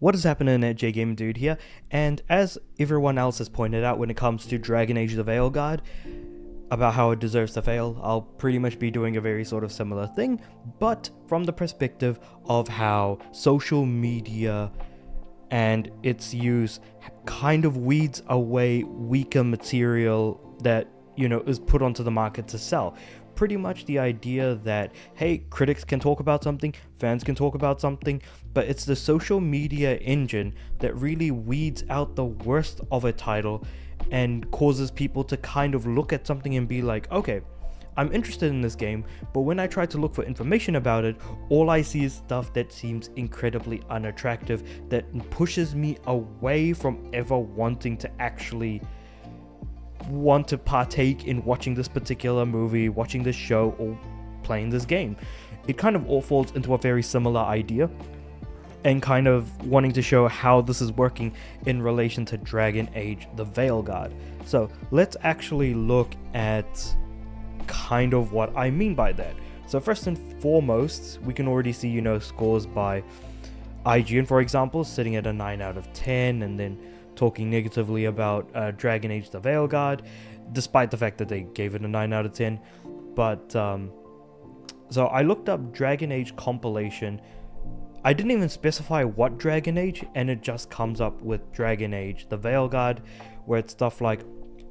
What is happening at JGame Dude here, and as everyone else has pointed out when it comes to Dragon Age the Veilguard, about how it deserves to fail, I'll pretty much be doing a very sort of similar thing, but from the perspective of how social media and its use kind of weeds away weaker material that, is put onto the market to sell. Pretty much the idea that, hey, critics can talk about something, fans can talk about something, but it's the social media engine that really weeds out the worst of a title and causes people to kind of look at something and be like, okay, I'm interested in this game, but when I try to look for information about it, all I see is stuff that seems incredibly unattractive, that pushes me away from ever wanting to actually want to partake in watching this particular movie, watching this show, or playing this game. It kind of all falls into a very similar idea, and kind of wanting to show how this is working in relation to Dragon Age the Veilguard. So let's actually look at kind of what I mean by that. So first and foremost, we can already see, scores by IGN, for example, sitting at a 9 out of 10, and then talking negatively about Dragon Age the Veilguard, despite the fact that they gave it a 9 out of 10. But, so I looked up Dragon Age compilation. I didn't even specify what Dragon Age, and it just comes up with Dragon Age the Veilguard, where it's stuff like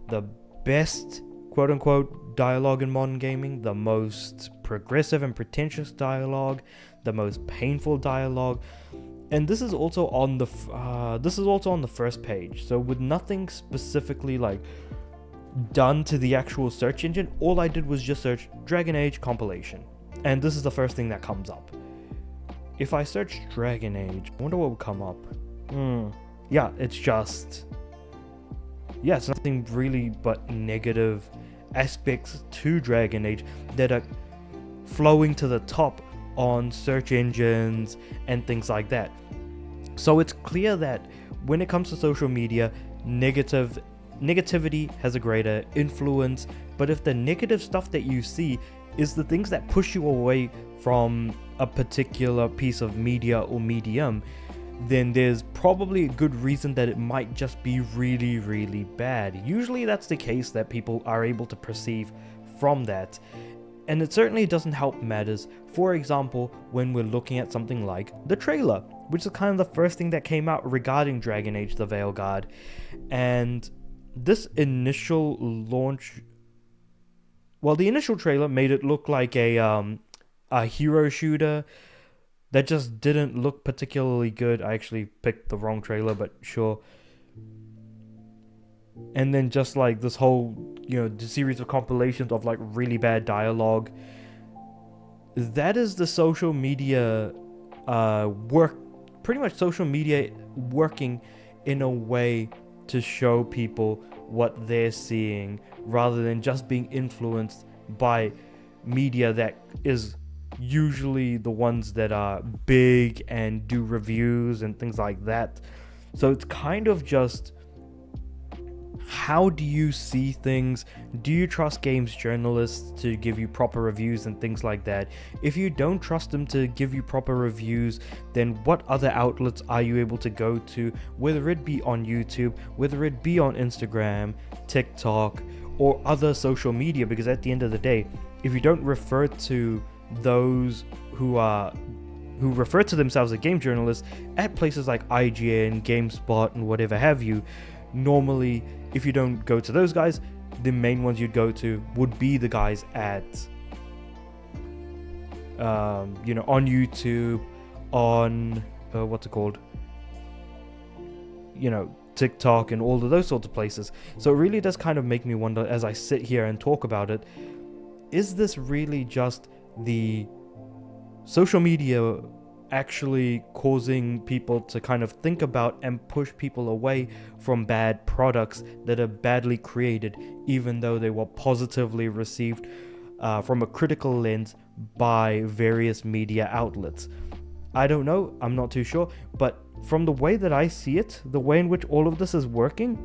the best quote-unquote dialogue in modern gaming, the most progressive and pretentious dialogue, the most painful dialogue. And this is also on the first page. So with nothing specifically like done to the actual search engine, all I did was just search Dragon Age compilation, and this is the first thing that comes up. If I search Dragon Age, I wonder what would come up. Yeah, it's nothing really but negative aspects to Dragon Age that are flowing to the top on search engines and things like that. So it's clear that when it comes to social media, negativity has a greater influence, but if the negative stuff that you see is the things that push you away from a particular piece of media or medium, then there's probably a good reason that it might just be really, really bad. Usually that's the case that people are able to perceive from that. And it certainly doesn't help matters. For example, when we're looking at something like the trailer, which is kind of the first thing that came out regarding Dragon Age the Veilguard. And this initial launch, the initial trailer made it look like a hero shooter that just didn't look particularly good. I actually picked the wrong trailer, but sure. And then just like this whole, the series of compilations of like really bad dialogue. That is the social media pretty much social media working in a way to show people what they're seeing, rather than just being influenced by media that is usually the ones that are big and do reviews and things like that. So it's kind of just, how do you see things? Do you trust games journalists to give you proper reviews and things like that? If you don't trust them to give you proper reviews, then what other outlets are you able to go to, whether it be on YouTube, whether it be on Instagram, TikTok, or other social media? Because at the end of the day, if you don't refer to those who refer to themselves as game journalists at places like IGN, GameSpot, and whatever have you, normally, if you don't go to those guys, the main ones you'd go to would be the guys at, on YouTube, on, TikTok, and all of those sorts of places. So it really does kind of make me wonder, as I sit here and talk about it, is this really just the social media actually causing people to kind of think about and push people away from bad products that are badly created, even though they were positively received from a critical lens by various media outlets? I don't know, I'm not too sure, but from the way that I see it, the way in which all of this is working,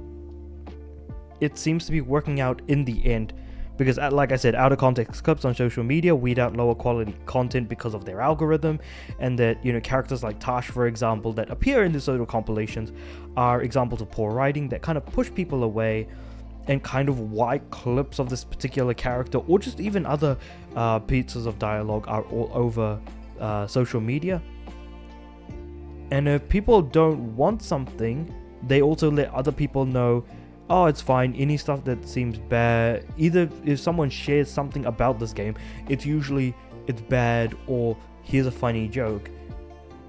it seems to be working out in the end Because like I said, out of context clips on social media weed out lower quality content because of their algorithm, and that, you know, characters like Tash, for example, that appear in these sort of compilations are examples of poor writing that kind of push people away, and kind of why clips of this particular character or just even other pieces of dialogue are all over social media. And if people don't want something, they also let other people know, oh, it's fine, any stuff that seems bad, either if someone shares something about this game, it's usually it's bad or here's a funny joke,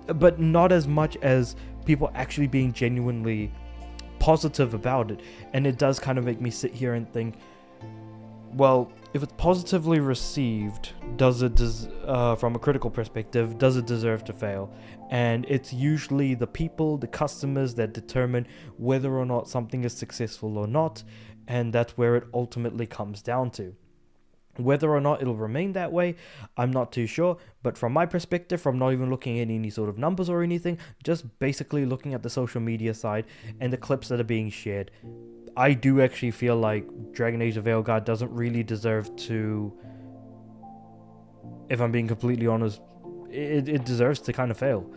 but not as much as people actually being genuinely positive about it. And it does kind of make me sit here and think, well, if it's positively received, does it from a critical perspective, does it deserve to fail? And it's usually the people, the customers, that determine whether or not something is successful or not, and that's where it ultimately comes down to. Whether or not it'll remain that way, I'm not too sure, but from my perspective, from not even looking at any sort of numbers or anything, just basically looking at the social media side and the clips that are being shared, I do actually feel like Dragon Age of Veilguard doesn't really deserve to, if I'm being completely honest, it deserves to kind of fail.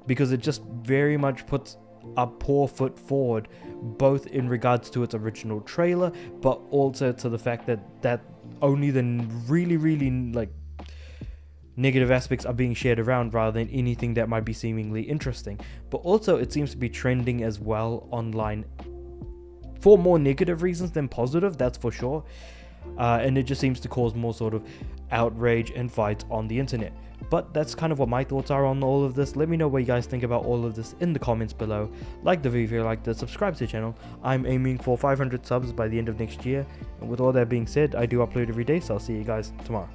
Because it just very much puts a poor foot forward, both in regards to its original trailer, but also to the fact that only the really, really like negative aspects are being shared around rather than anything that might be seemingly interesting. But also it seems to be trending as well online for more negative reasons than positive, that's for sure. And it just seems to cause more sort of outrage and fights on the internet. But that's kind of what my thoughts are on all of this. Let me know what you guys think about all of this in the comments below. Like the video if you liked it, subscribe to the channel. I'm aiming for 500 subs by the end of next year. And with all that being said, I do upload every day, so I'll see you guys tomorrow.